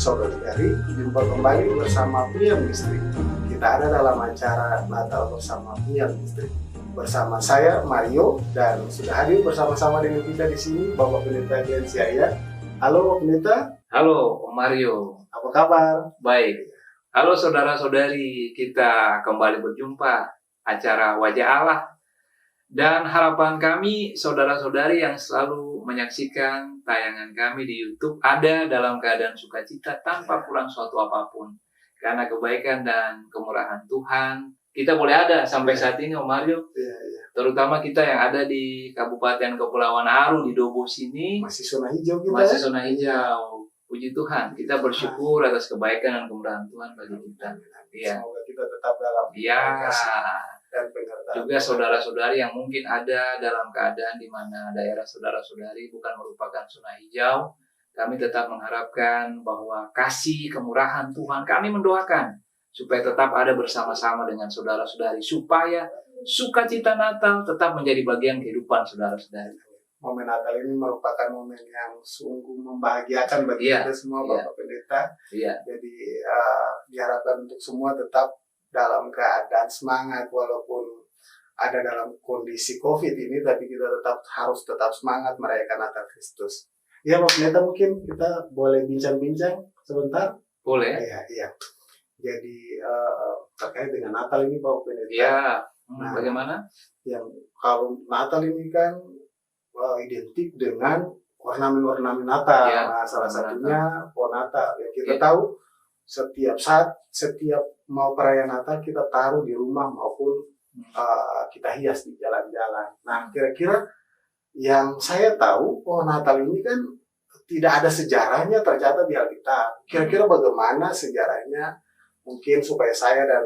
saudari, jumpa kembali bersama Pria Misteri. Kita ada dalam acara Natal bersama Pria Misteri. Bersama saya Mario dan sudah hadir bersama-sama dengan kita di sini Bapak Pendeta Glenn Siaya. Halo Bapak Pendeta. Halo Om Mario. Apa kabar? Baik. Halo saudara-saudari, kita kembali berjumpa acara Wajah Allah. Dan harapan kami saudara-saudari yang selalu menyaksikan tayangan kami di YouTube ada dalam keadaan sukacita tanpa kurang suatu apapun. Karena kebaikan dan kemurahan Tuhan, kita boleh ada sampai saat ini Om Mario. Terutama kita yang ada di Kabupaten Kepulauan Aru di Dobo sini. Masih zona hijau kita. Masih zona hijau. Puji Tuhan, kita bersyukur atas kebaikan dan kemurahan Tuhan bagi kita. Iya. Semoga kita tetap dalam kasih dan pengertian. Juga saudara-saudari yang mungkin ada dalam keadaan di mana daerah saudara-saudari bukan merupakan zona hijau, kami tetap mengharapkan bahwa kasih kemurahan Tuhan, kami mendoakan supaya tetap ada bersama-sama dengan saudara-saudari, supaya sukacita Natal tetap menjadi bagian kehidupan saudara-saudari. Momen Natal ini merupakan momen yang sungguh membahagiakan bagi kita semua Bapak Pendeta. Jadi diharapkan untuk semua tetap dalam keadaan semangat walaupun ada dalam kondisi COVID ini, tapi kita harus tetap semangat merayakan Natal Kristus. Ya Bapak Pendeta, mungkin kita boleh bincang-bincang sebentar? Boleh. Iya. Jadi terkait dengan Natal ini Bapak Pendeta. Iya. Bagaimana? Yang kalau Natal ini kan identik dengan ornamen-ornamen Natal. Nah, salah satunya pohon Natal. Ya, kita tahu setiap saat, setiap mau perayaan Natal kita taruh di rumah maupun kita hias di jalan-jalan. Nah, kira-kira yang saya tahu pohon Natal ini kan tidak ada sejarahnya tercatat di Alkitab. Kira-kira bagaimana sejarahnya? Mungkin supaya saya dan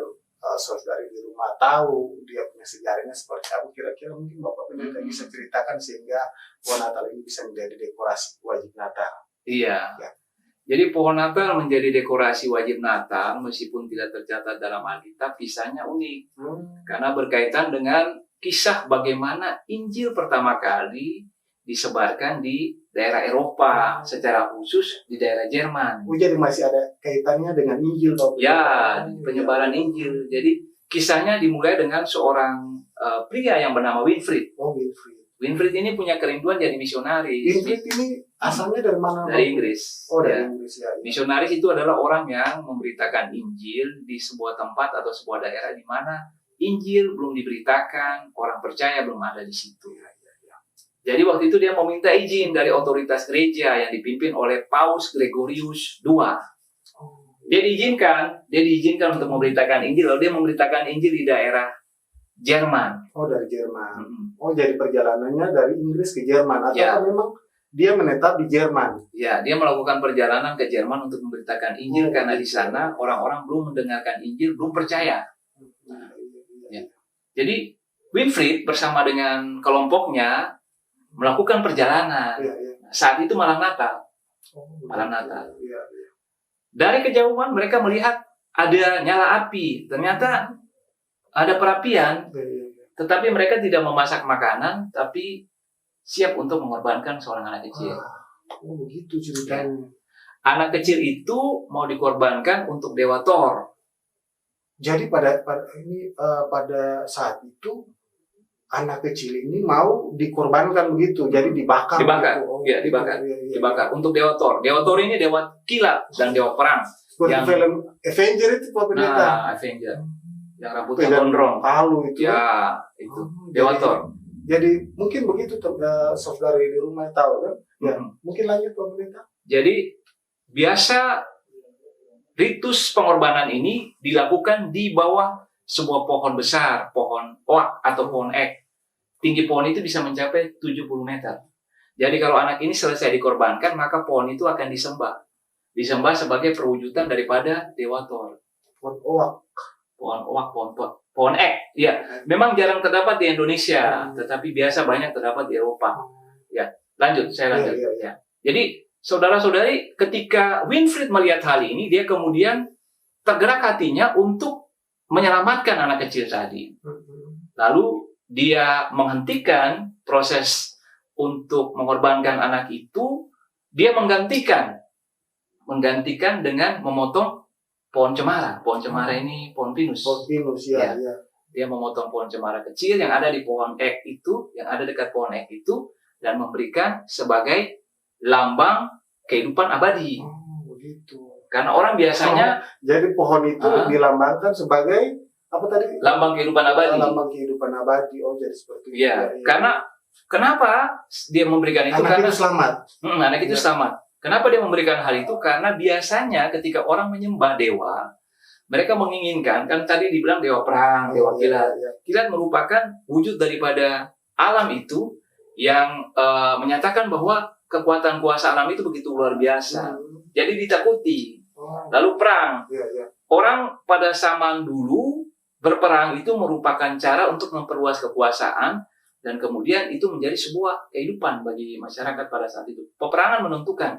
saudari di rumah tahu dia punya sejarahnya seperti apa. Kira-kira mungkin Bapak Pendeta bisa ceritakan sehingga pohon Natal ini bisa menjadi dekorasi wajib Natal. Iya. Jadi pohon Natal menjadi dekorasi wajib Natal meskipun tidak tercatat dalam Alkitab, kisahnya unik. Karena berkaitan dengan kisah bagaimana Injil pertama kali disebarkan di daerah Eropa, secara khusus di daerah Jerman. Jadi masih ada kaitannya dengan Injil, Bapak? Ya, penyebaran Injil. Jadi kisahnya dimulai dengan seorang pria yang bernama Winfrid. Winfrid ini punya kerinduan jadi misionaris. Winfrid ini asalnya dari mana? Dari Inggris. Dari Inggris ya. Misionaris itu adalah orang yang memberitakan Injil di sebuah tempat atau sebuah daerah di mana Injil belum diberitakan, orang percaya belum ada di situ. Jadi waktu itu dia meminta izin dari otoritas gereja yang dipimpin oleh Paus Gregorius II. Dia diizinkan untuk memberitakan Injil, lalu dia memberitakan Injil di daerah Jerman. Dari Jerman. Jadi perjalanannya dari Inggris ke Jerman, atau memang dia menetap di Jerman? Ya, dia melakukan perjalanan ke Jerman untuk memberitakan Injil karena di sana orang-orang belum mendengarkan Injil, belum percaya. Jadi Winfrid bersama dengan kelompoknya melakukan perjalanan. Saat itu malam Natal. Dari kejauhan mereka melihat ada nyala api. Ternyata ada perapian. Tetapi mereka tidak memasak makanan, tapi siap untuk mengorbankan seorang anak kecil. Begitu ceritanya. Anak kecil itu mau dikorbankan untuk Dewa Thor. Jadi pada saat itu anak kecil ini mau dikorbankan begitu, jadi dibakar. Dibakar untuk Dewa Thor. Dewa Thor ini dewa kilat dan dewa perang. Seperti film Avenger itu Pak Pendeta. Avenger. Yang rambutnya gondrong. Palu itu. Ya, itu. Dewa Thor. Jadi mungkin begitu saudari di rumah tahu kan? Ya, mungkin lanjut Pak Pendeta. Jadi biasa ritus pengorbanan ini dilakukan di bawah sebuah pohon besar, pohon oak atau pohon ek. Tinggi pohon itu bisa mencapai 70 meter. Jadi kalau anak ini selesai dikorbankan, maka pohon itu akan disembah. Disembah sebagai perwujudan daripada Dewa Thor. Pohon oak. Pohon ek. Ya, memang jarang terdapat di Indonesia, tetapi biasa banyak terdapat di Eropa. Ya, saya lanjut. Ya. Jadi, saudara-saudari, ketika Winfrid melihat hal ini, dia kemudian tergerak hatinya untuk menyelamatkan anak kecil tadi. Lalu dia menghentikan proses untuk mengorbankan anak itu, dia menggantikan menggantikan dengan memotong pohon cemara. Pohon cemara ini pohon pinus. Pohon pinus, ya. Dia memotong pohon cemara kecil yang ada di pohon ek itu, yang ada dekat pohon ek itu, dan memberikan sebagai lambang kehidupan abadi. Begitu. Karena orang biasanya jadi pohon itu dilambangkan sebagai apa tadi? Lambang kehidupan abadi. Lambang kehidupan abadi. Oh, jadi seperti itu. Iya. Karena kenapa dia memberikan itu? Anak itu selamat. Anak itu selamat. Kenapa dia memberikan hal itu? Karena biasanya ketika orang menyembah dewa, mereka menginginkan, kan tadi dibilang dewa perang, dewa kilat. Kilat merupakan wujud daripada alam itu yang menyatakan bahwa kekuatan kuasa alam itu begitu luar biasa. Jadi ditakuti. Lalu perang. Orang pada zaman dulu berperang itu merupakan cara untuk memperluas kekuasaan dan kemudian itu menjadi sebuah kehidupan bagi masyarakat pada saat itu. Peperangan menentukan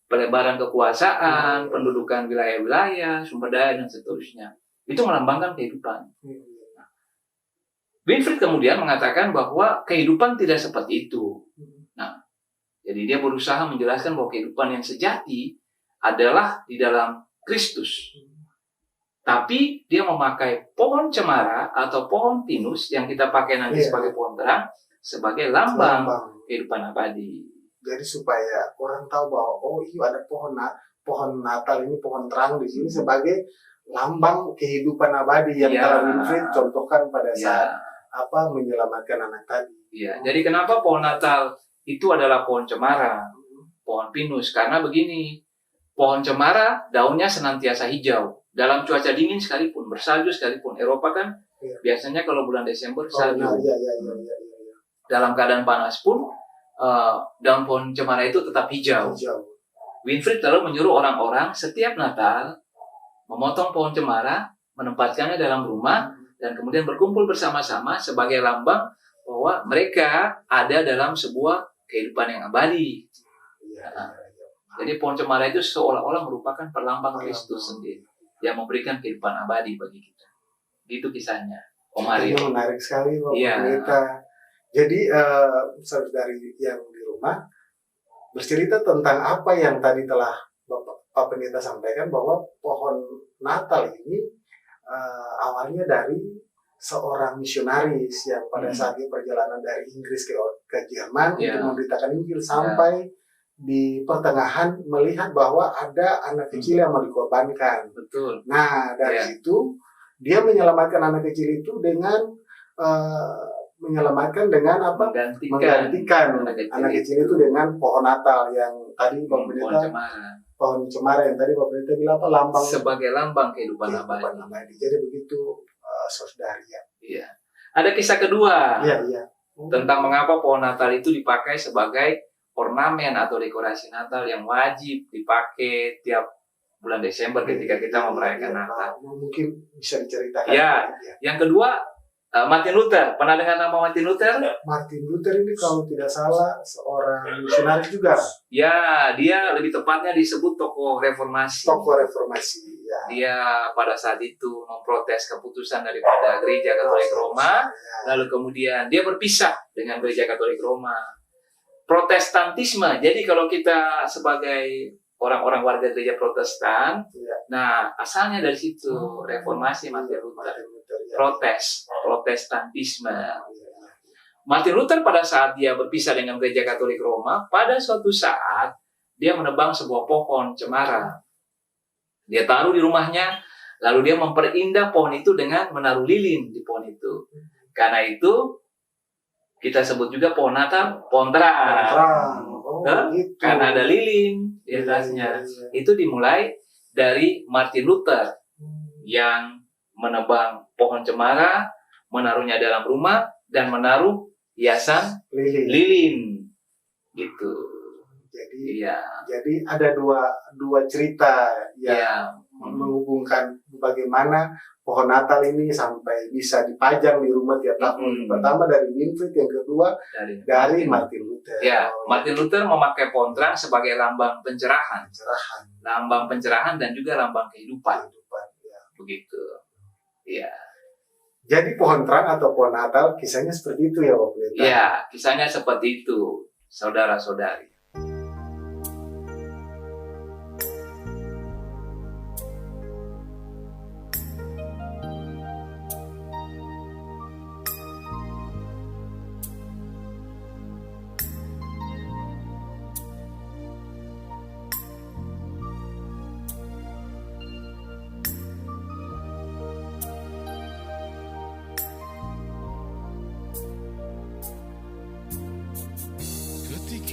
pelebaran kekuasaan, pendudukan wilayah-wilayah, sumber daya dan seterusnya. Itu melambangkan kehidupan. Winfried kemudian mengatakan bahwa kehidupan tidak seperti itu. Nah, jadi dia berusaha menjelaskan bahwa kehidupan yang sejati adalah di dalam Kristus. Tapi dia memakai pohon cemara atau pohon pinus yang kita pakai nanti sebagai pohon terang sebagai lambang kehidupan abadi. Jadi supaya orang tahu bahwa ada pohon Natal ini, pohon terang di sini sebagai lambang kehidupan abadi yang telah Winfried contohkan pada saat menyelamatkan anak tadi. Jadi kenapa pohon Natal itu adalah pohon cemara, pohon pinus? Karena begini, pohon cemara daunnya senantiasa hijau. Dalam cuaca dingin sekalipun, bersalju sekalipun. Eropa kan biasanya kalau bulan Desember salju. Dalam keadaan panas pun, daun pohon cemara itu tetap hijau. Winfried lalu menyuruh orang-orang setiap Natal memotong pohon cemara, menempatkannya dalam rumah, dan kemudian berkumpul bersama-sama sebagai lambang bahwa mereka ada dalam sebuah kehidupan yang abadi. Jadi pohon cemara itu seolah-olah merupakan perlambang Kristus sendiri yang memberikan kehidupan abadi bagi kita. Gitu kisahnya, Om Mario. Itu menarik sekali, Pak Pendeta. Jadi, saudari yang di rumah bercerita tentang apa yang tadi telah Pak Pendeta sampaikan, bahwa pohon Natal ini awalnya dari seorang misionaris yang pada saat dia perjalanan dari Inggris ke Jerman untuk memberitakan Injil sampai di pertengahan melihat bahwa ada anak kecil yang mau dikorbankan. Betul. Nah, dari situ dia menyelamatkan anak kecil itu dengan menggantikan anak kecil itu dengan pohon Natal yang tadi Pak Pendeta pohon cemara yang tadi Pak Pendeta bilang lambang sebagai lambang kehidupan abadi. Jadi begitu, saudari ya. Iya. Ada kisah kedua. Iya. Tentang mengapa pohon Natal itu dipakai sebagai ornamen atau dekorasi Natal yang wajib dipakai tiap bulan Desember ketika kita merayakan Natal. Mungkin bisa diceritakan. Yang kedua, Martin Luther. Pernah dengar nama Martin Luther? Martin Luther ini kalau tidak salah seorang misionaris juga. Ya, dia lebih tepatnya disebut tokoh reformasi. Dia pada saat itu memprotes keputusan daripada Gereja Katolik Roma. Lalu kemudian dia berpisah dengan Gereja Katolik Roma. Protestantisme. Jadi kalau kita sebagai orang-orang warga gereja Protestan, nah asalnya dari situ reformasi Martin Luther. Protestantisme. Martin Luther pada saat dia berpisah dengan gereja Katolik Roma, pada suatu saat dia menebang sebuah pohon cemara. Dia taruh di rumahnya, lalu dia memperindah pohon itu dengan menaruh lilin di pohon itu. Karena itu kita sebut juga pohon Natal, pohon terang. Gitu. Karena ada lilin di atasnya. Itu dimulai dari Martin Luther yang menebang pohon cemara, menaruhnya dalam rumah, dan menaruh hiasan lilin. Gitu. Jadi ada dua cerita yang menghubungkan bagaimana pohon Natal ini sampai bisa dipajang di rumah tiap tahun. Pertama dari Winfried, yang kedua dari Martin Luther. Martin Luther memakai pohon terang sebagai lambang pencerahan. Lambang pencerahan dan juga lambang kehidupan. Begitu. Jadi pohon terang atau pohon Natal kisahnya seperti itu ya Pak Pendeta? Kisahnya seperti itu, saudara-saudari.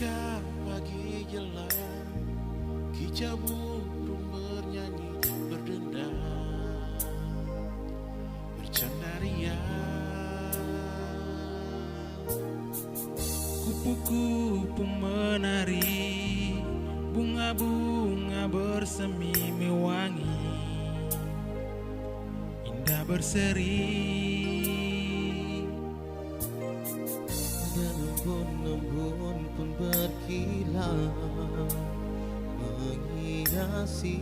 Ketika pagi jelang, kicau burung bernyanyi berdendang, bercanda riang. Kupu-kupu menari, bunga-bunga bersemi mewangi, indah berseri. Dan embun-embun pun berkilau menghiasi.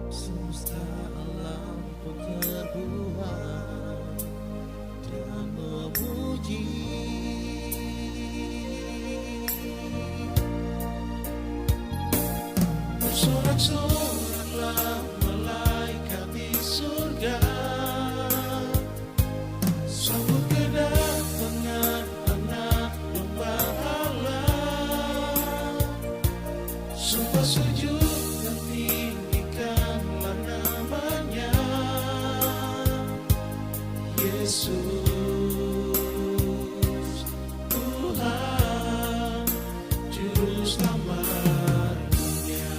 Semesta alam pun terbuat dan memuji. Bersorak-soraklah malaikat di surga, sambut kedatangan anak domba Allah. Sumpah sujud dan tinggikanlah namanya, Yesus Tuhan Juru Selamat dunia.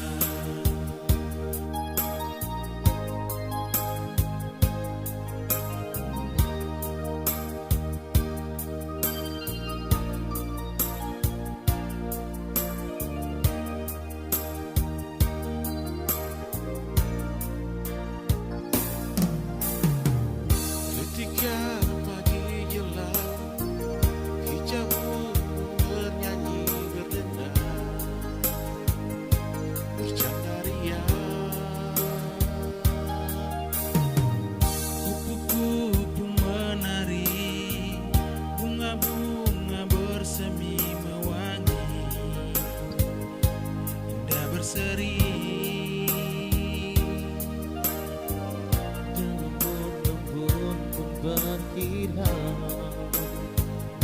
Ketika pagi jelang, kicau burung bernyanyi berdendang, bercanda riang. Kupu-kupu menari, bunga-bunga bersemi mewangi, indah berseri. Dan embun-embun pun berkilau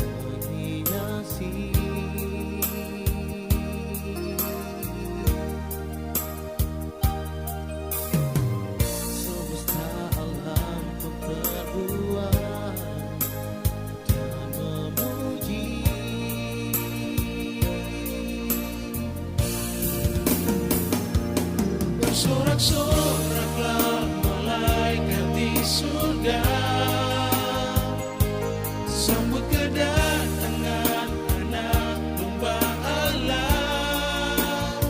menghiasi. Semesta alam pun terbuat dan memuji. Bersorak-soraklah malaikat di surga, sambut kedatangan anak domba Allah.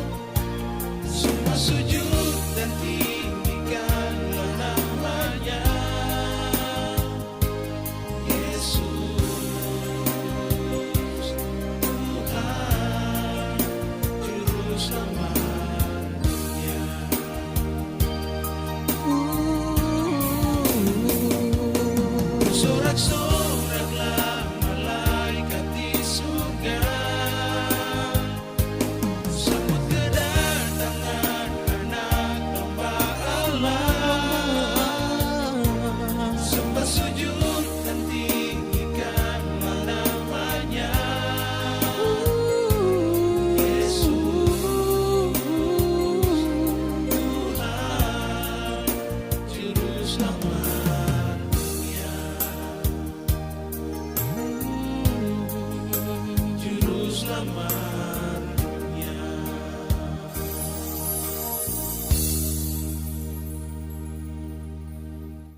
Semua sujud dan tinggikanlah namanya, Yesus Tuhan Juru Selamat dunia. Bersorak-soraklah malaikat di surga, sambut kedatangan anak domba Allah. Sembah sujud dan tinggikanlah namanya, Yesus Tuhan Juru Selamat dunia. Juru Selamat dunia.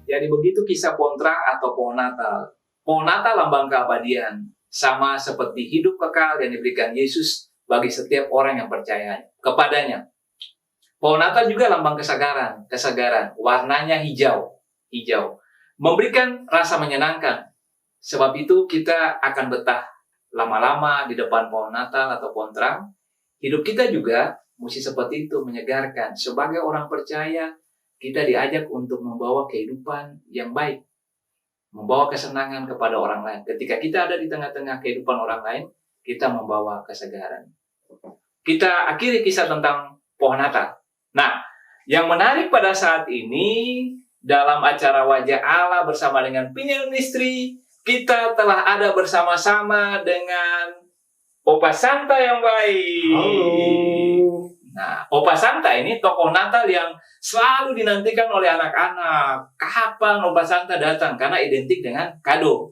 Jadi begitu kisah Pontra atau pohon Natal. Pohon Natal lambang keabadian, sama seperti hidup kekal yang diberikan Yesus bagi setiap orang yang percaya kepadanya. Pohon Natal juga lambang kesegaran, warnanya hijau, memberikan rasa menyenangkan. Sebab itu kita akan betah lama-lama di depan pohon Natal atau pohon terang. Hidup kita juga mesti seperti itu, menyegarkan. Sebagai orang percaya, kita diajak untuk membawa kehidupan yang baik, membawa kesenangan kepada orang lain. Ketika kita ada di tengah-tengah kehidupan orang lain, kita membawa kesegaran. Kita akhiri kisah tentang pohon Natal. Nah, yang menarik pada saat ini, dalam acara Wajah Allah bersama dengan Pinion Ministry, kita telah ada bersama-sama dengan Opa Santa yang baik. Halo. Nah, Opa Santa ini tokoh Natal yang selalu dinantikan oleh anak-anak. Kapan Opa Santa datang? Karena identik dengan kado.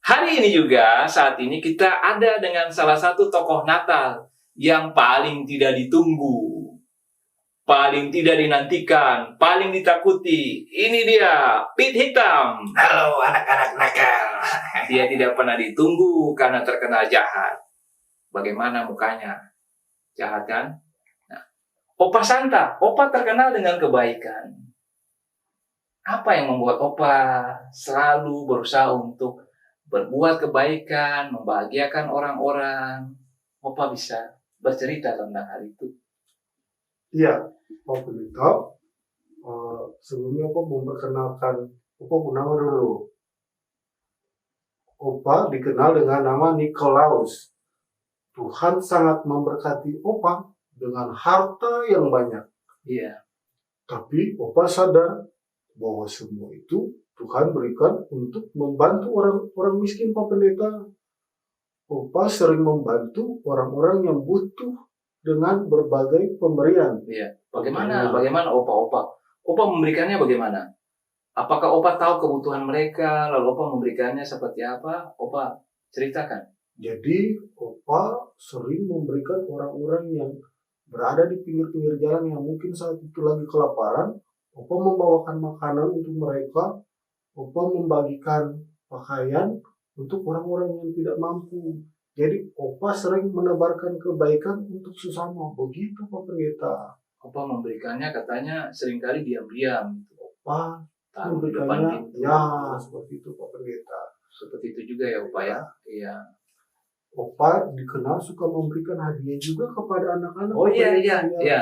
Hari ini juga, saat ini kita ada dengan salah satu tokoh Natal yang paling tidak ditunggu, paling tidak dinantikan, paling ditakuti. Ini dia, Pit Hitam. Halo anak-anak nakal. Dia tidak pernah ditunggu karena terkenal jahat. Bagaimana mukanya? Jahat kan? Nah, Opa Santa, Opa terkenal dengan kebaikan. Apa yang membuat Opa selalu berusaha untuk berbuat kebaikan, membahagiakan orang-orang? Opa bisa bercerita tentang hal itu. Iya, Pak Pendeta. Sebelumnya Opa memperkenalkan Opa nama dulu. Opa dikenal dengan nama Nikolaus. Tuhan sangat memberkati Opa dengan harta yang banyak. Iya. Tapi Opa sadar bahwa semua itu Tuhan berikan untuk membantu orang-orang miskin, Pak Pendeta. Opa sering membantu orang-orang yang butuh dengan berbagai pemberian. Iya. Bagaimana Opa memberikannya bagaimana? Apakah Opa tahu kebutuhan mereka, lalu Opa memberikannya seperti apa? Opa ceritakan. Jadi Opa sering memberikan orang-orang yang berada di pinggir-pinggir jalan yang mungkin saat itu lagi kelaparan. Opa membawakan makanan untuk mereka. Opa membagikan pakaian untuk orang-orang yang tidak mampu. Jadi Opa sering menebarkan kebaikan untuk sesama. Begitu Pak Pendeta. Opa memberikannya katanya seringkali diam-diam. Opa Taruh di depan memberikannya, pintu. ya seperti itu Pak Pendeta. Seperti itu juga ya Opa ya. Iya. Opa dikenal suka memberikan hadiah juga kepada anak-anak. Oh Pak Pendeta. iya.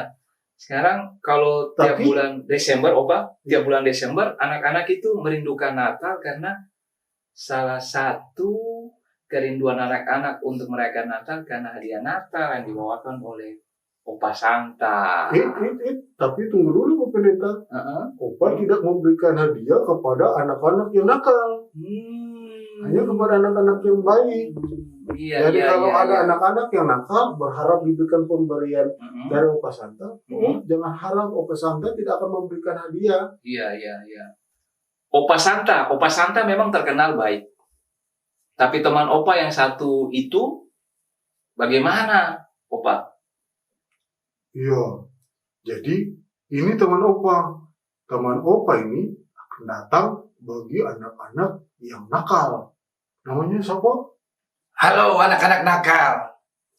Sekarang kalau tiap Tapi- bulan Desember Opa, tiap bulan Desember anak-anak itu merindukan Natal karena salah satu kerinduan anak-anak untuk merayakan Natal karena hadiah Natal yang dibawakan oleh Opa Santa. Tapi tunggu dulu Pak Pendeta. Heeh. Opa tidak memberikan hadiah kepada anak-anak yang nakal. Hanya kepada anak-anak yang baik. Iya, Jadi iya, kalau iya, ada iya. anak-anak yang nakal berharap diberikan pemberian Mm-mm. dari Opa Santa, Mhm. jangan harap Opa Santa tidak akan memberikan hadiah. Iya. Opa Santa memang terkenal baik. Tapi teman Opa yang satu itu bagaimana, Opa? Iya. Jadi ini teman Opa. Teman Opa ini akan datang bagi anak-anak yang nakal. Namanya siapa? Halo anak-anak nakal.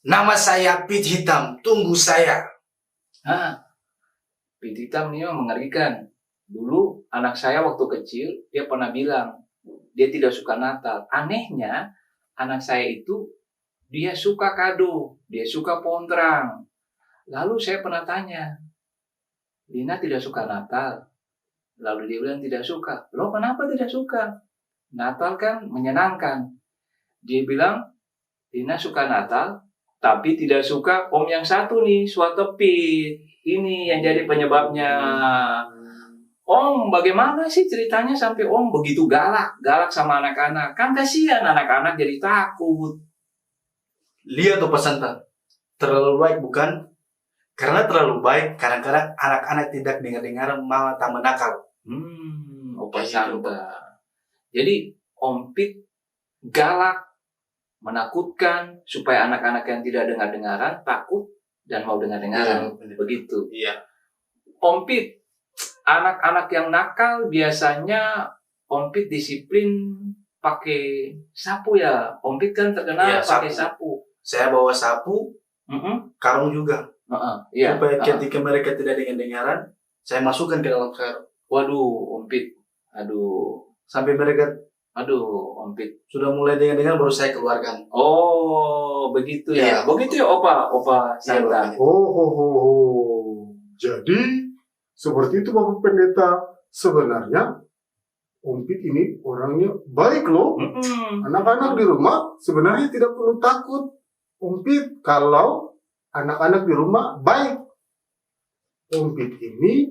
Nama saya Pit Hitam. Tunggu saya. Pit Hitam ini memang mengerikan. Dulu anak saya waktu kecil, dia pernah bilang, dia tidak suka Natal. Anehnya, anak saya itu, dia suka kado, dia suka pohon terang. Lalu saya pernah tanya, Lina tidak suka Natal? Lalu dia bilang tidak suka. Loh kenapa tidak suka? Natal kan menyenangkan. Dia bilang, Lina suka Natal, tapi tidak suka om yang satu nih, Swatepit. Ini yang jadi penyebabnya. Om, bagaimana sih ceritanya sampai Om begitu galak sama anak-anak? Kan kasihan anak-anak jadi takut. Lihat Opa Santa. Terlalu baik bukan? Karena terlalu baik, kadang-kadang anak-anak tidak dengar-dengar malah tambah nakal. Opa Kayak gitu, Santa. Jadi Om Pit galak, menakutkan supaya anak-anak yang tidak dengar-dengaran takut dan mau dengar-dengaran. Begitu. Iya. Om Pit, anak-anak yang nakal biasanya Om Pit disiplin pakai sapu ya. Om Pit kan terkenal Iya, pakai sapu. sapu. Saya bawa sapu, karung juga. Iya. Supaya ketika mereka tidak dengar-dengaran, saya masukkan ke dalam karung. Waduh, Om Pit. Aduh, Sampai mereka Om Pit. sudah mulai dengar-dengar baru saya keluarkan. Oh, begitu ya. Iya. Begitu ya, Opa Santa. Iya, Oh. Jadi seperti itu Bapak Pendeta. Sebenarnya Om Pit ini orangnya baik loh. Anak-anak di rumah sebenarnya tidak perlu takut Om Pit kalau anak-anak di rumah baik. Om Pit ini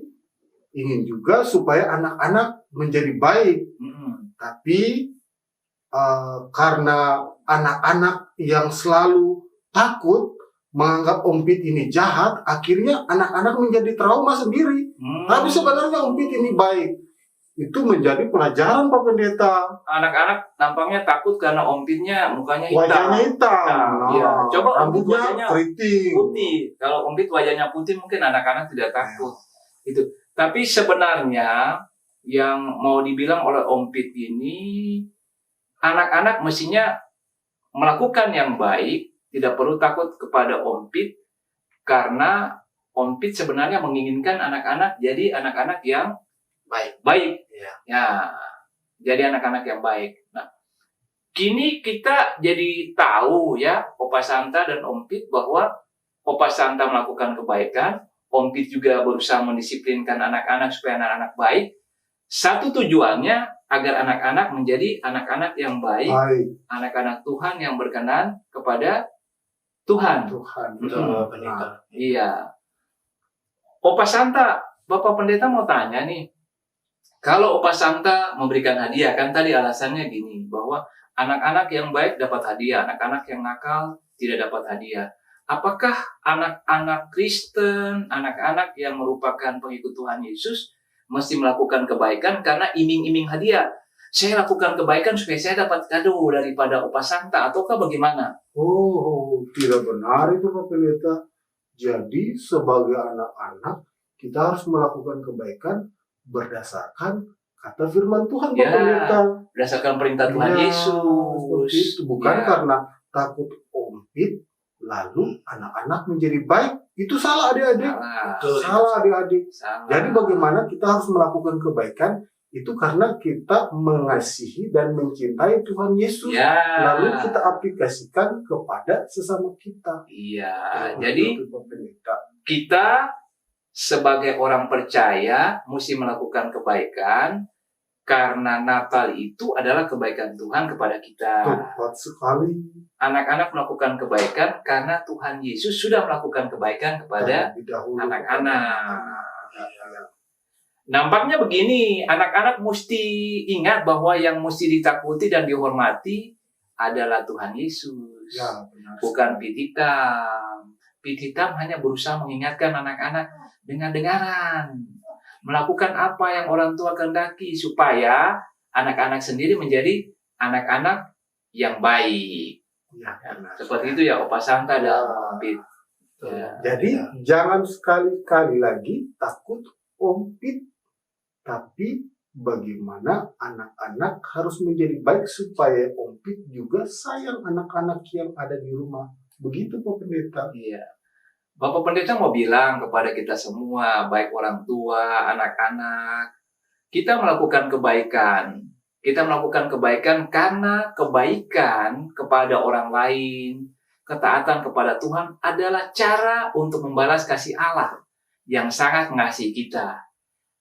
ingin juga supaya anak-anak menjadi baik. Tapi karena anak-anak yang selalu takut menganggap Ompit ini jahat, akhirnya anak-anak menjadi trauma sendiri. Tapi sebenarnya Ompit ini baik. Itu menjadi pelajaran Pak Pendeta. Anak-anak nampaknya takut karena Ompitnya mukanya hitam. Wajahnya hitam. Iya. Coba Ompit rambutnya wajahnya keriting. putih. Kalau Ompit wajahnya putih mungkin anak-anak tidak takut. Itu. Tapi sebenarnya yang mau dibilang oleh Ompit ini, anak-anak mestinya melakukan yang baik, tidak perlu takut kepada Ompit, karena Ompit sebenarnya menginginkan anak-anak jadi anak-anak yang baik. Ya, jadi anak-anak yang baik. Nah, kini kita jadi tahu ya, Opa Santa dan Ompit, bahwa Opa Santa melakukan kebaikan, Ompit juga berusaha mendisiplinkan anak-anak supaya anak-anak baik. Satu tujuannya agar anak-anak menjadi anak-anak yang baik, anak-anak Tuhan yang berkenan kepada Tuhan. Betul, Pendeta. Iya. Opa Santa, Bapak Pendeta mau tanya nih. Kalau Opa Santa memberikan hadiah, kan tadi alasannya gini, bahwa anak-anak yang baik dapat hadiah, anak-anak yang nakal tidak dapat hadiah. Apakah anak-anak Kristen, anak-anak yang merupakan pengikut Tuhan Yesus, mesti melakukan kebaikan karena iming-iming hadiah? Saya lakukan kebaikan supaya saya dapat kado daripada Opa Santa, ataukah bagaimana? Tidak benar itu Pak Pendeta. Jadi sebagai anak-anak, kita harus melakukan kebaikan berdasarkan kata firman Tuhan Pak Pendeta. Berdasarkan perintah Tuhan Yesus. Itu bukan karena takut Ompit, lalu anak-anak menjadi baik. Itu salah adik-adik. Salah adik-adik. Jadi bagaimana kita harus melakukan kebaikan? Itu karena kita mengasihi dan mencintai Tuhan Yesus. Lalu kita aplikasikan kepada sesama kita. Jadi kita sebagai orang percaya mesti melakukan kebaikan karena Natal itu adalah kebaikan Tuhan kepada kita. Tepat sekali. Anak-anak melakukan kebaikan karena Tuhan Yesus sudah melakukan kebaikan kepada anak-anak. Nampaknya begini, anak-anak mesti ingat bahwa yang mesti ditakuti dan dihormati adalah Tuhan Yesus. Bukan Pititam. Pititam hanya berusaha mengingatkan anak-anak dengan dengaran, melakukan apa yang orang tua kehendaki supaya anak-anak sendiri menjadi anak-anak yang baik. Seperti itu ya Opa Santa dan Ompit. Jadi jangan sekali-kali lagi takut Ompit, tapi bagaimana anak-anak harus menjadi baik supaya Ompit juga sayang anak-anak yang ada di rumah. Begitu Pak Pendeta. Bapak Pendeta mau bilang kepada kita semua, baik orang tua, anak-anak, kita melakukan kebaikan. Kita melakukan kebaikan karena kebaikan kepada orang lain, ketaatan kepada Tuhan adalah cara untuk membalas kasih Allah yang sangat mengasihi kita.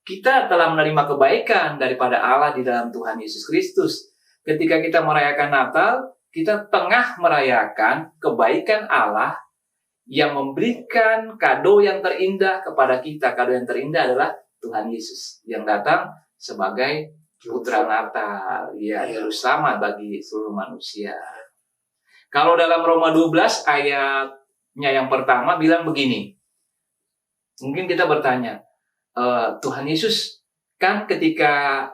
Kita telah menerima kebaikan daripada Allah di dalam Tuhan Yesus Kristus. Ketika kita merayakan Natal, kita tengah merayakan kebaikan Allah yang memberikan kado yang terindah kepada kita. Kado yang terindah adalah Tuhan Yesus yang datang sebagai Putra Natal. Juru selamat bagi seluruh manusia. Kalau dalam Roma 12 ayatnya yang pertama bilang begini. Mungkin kita bertanya, Tuhan Yesus kan ketika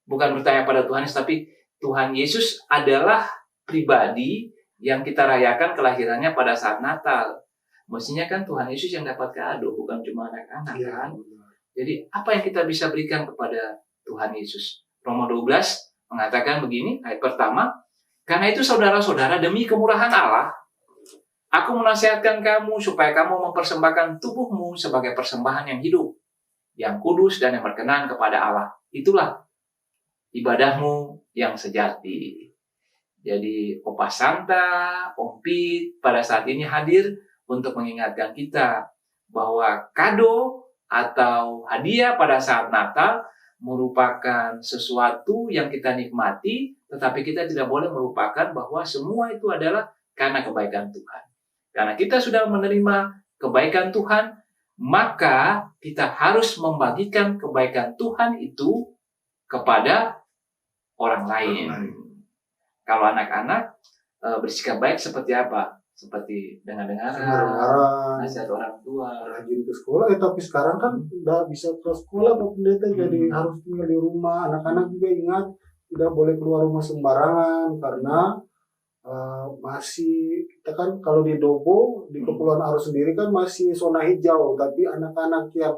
bukan bertanya pada Tuhan Yesus, tapi Tuhan Yesus adalah pribadi yang kita rayakan kelahirannya pada saat Natal. Mestinya kan Tuhan Yesus yang dapat kado, bukan cuma anak-anak kan. Jadi apa yang kita bisa berikan kepada Tuhan Yesus? Roma 12 mengatakan begini, ayat pertama, karena itu saudara-saudara, demi kemurahan Allah, aku menasihatkan kamu supaya kamu mempersembahkan tubuhmu sebagai persembahan yang hidup, yang kudus dan yang berkenan kepada Allah. Itulah ibadahmu yang sejati. Jadi Opa Santa, Ompit pada saat ini hadir untuk mengingatkan kita bahwa kado atau hadiah pada saat Natal merupakan sesuatu yang kita nikmati, tetapi kita tidak boleh melupakan bahwa semua itu adalah karena kebaikan Tuhan. Karena kita sudah menerima kebaikan Tuhan, maka kita harus membagikan kebaikan Tuhan itu kepada orang lain. Kalau anak-anak bersikap baik seperti apa? seperti dengar-dengaran, Dengar-dengaran, nasihat orang tua. rajin ke sekolah. Tapi sekarang kan udah bisa ke sekolah Pak Pendeta, jadi harus tinggal di rumah. Anak-anak juga ingat tidak boleh keluar rumah sembarangan karena masih, kita kan kalau di Dobo di Kepulauan Arus sendiri kan masih zona hijau, tapi anak-anak yang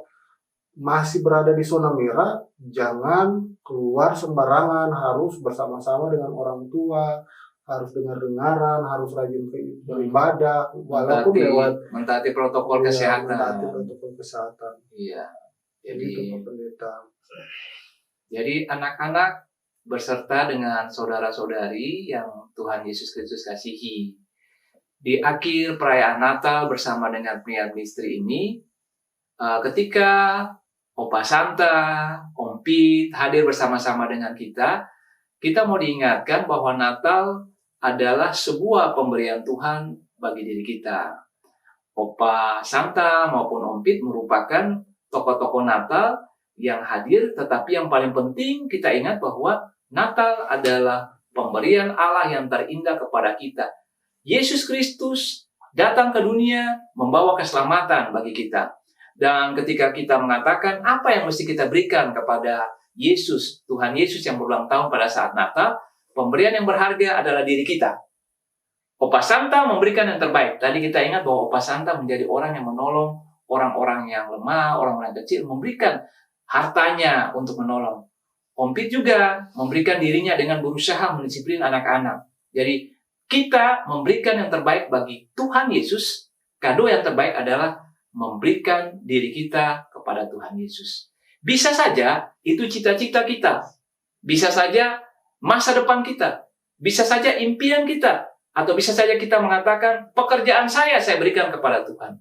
masih berada di zona merah jangan keluar sembarangan, harus bersama-sama dengan orang tua, harus dengar-dengaran, harus rajin beribadah walaupun lewat mentaati protokol kesehatan. mentaati protokol kesehatan. Iya. Jadi itu Pak Pendeta. Jadi anak-anak berserta dengan saudara-saudari yang Tuhan Yesus Kristus kasihi. Di akhir perayaan Natal bersama dengan pria misteri ini, ketika Opa Santa, Om Pit hadir bersama-sama dengan kita mau diingatkan bahwa Natal adalah sebuah pemberian Tuhan bagi diri kita. Opa Santa maupun Om Pit merupakan tokoh-tokoh Natal yang hadir, tetapi yang paling penting kita ingat bahwa Natal adalah pemberian Allah yang terindah kepada kita. Yesus Kristus datang ke dunia membawa keselamatan bagi kita. Dan ketika kita mengatakan apa yang mesti kita berikan kepada Yesus, Tuhan Yesus yang berulang tahun pada saat Natal, pemberian yang berharga adalah diri kita. Opa Santa memberikan yang terbaik. Tadi kita ingat bahwa Opa Santa menjadi orang yang menolong orang-orang yang lemah, orang-orang kecil, memberikan hartanya untuk menolong. Om Pit juga memberikan dirinya dengan berusaha mendisiplin anak-anak. Jadi kita memberikan yang terbaik bagi Tuhan Yesus. Kado yang terbaik adalah memberikan diri kita kepada Tuhan Yesus. Bisa saja itu cita-cita kita. Bisa saja masa depan kita. Bisa saja impian kita. Atau bisa saja kita mengatakan pekerjaan saya berikan kepada Tuhan.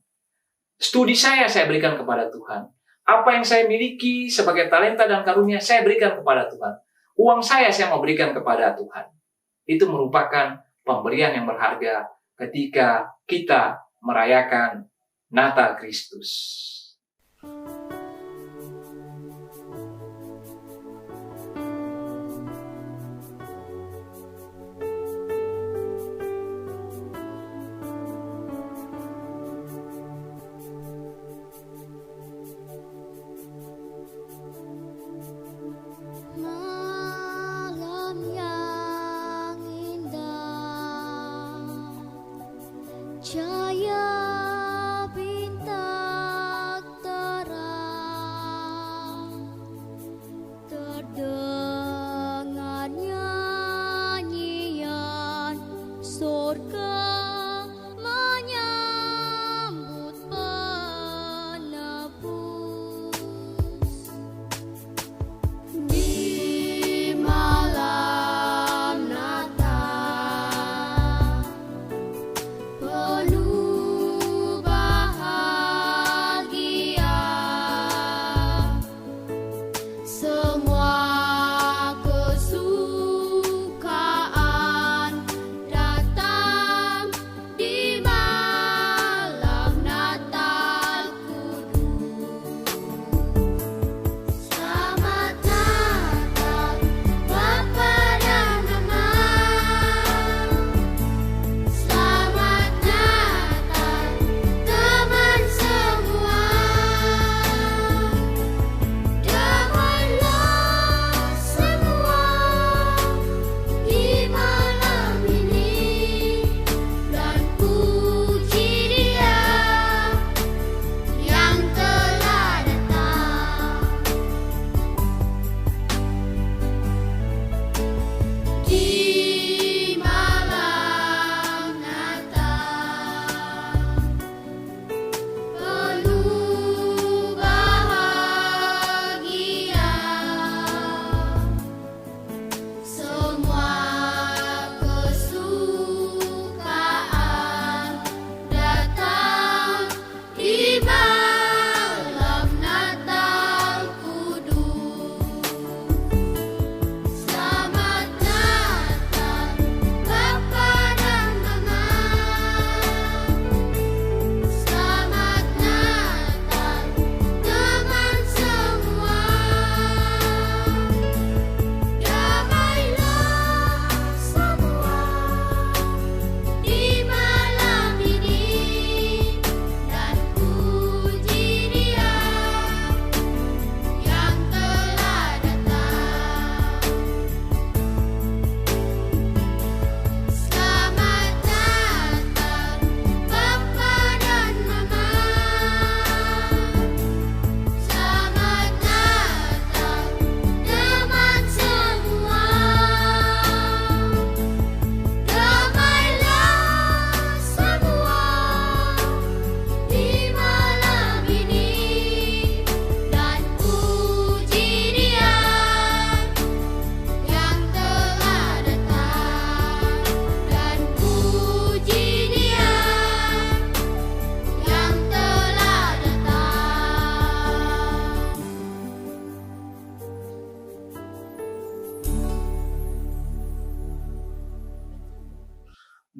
Studi saya berikan kepada Tuhan. Apa yang saya miliki sebagai talenta dan karunia saya berikan kepada Tuhan. Uang saya mau berikan kepada Tuhan. Itu merupakan pemberian yang berharga ketika kita merayakan Natal Kristus. Malam yang indah, cahaya bintang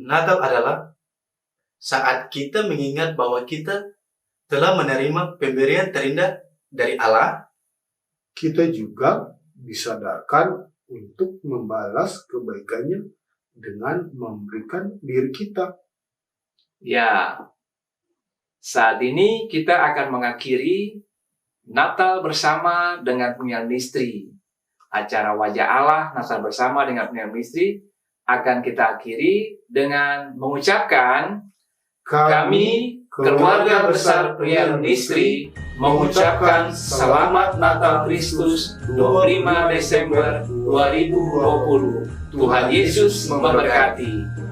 Natal adalah saat kita mengingat bahwa kita telah menerima pemberian terindah dari Allah. Kita juga disadarkan untuk membalas kebaikannya dengan memberikan diri kita. Ya, saat ini kita akan mengakhiri Natal bersama dengan penyanyi istri. Acara Wajah Allah Natal bersama dengan penyanyi istri akan kita akhiri dengan mengucapkan kami, keluarga besar penyanyi istri, mengucapkan Selamat Natal Kristus 25 Desember 2020. Tuhan Yesus memberkati.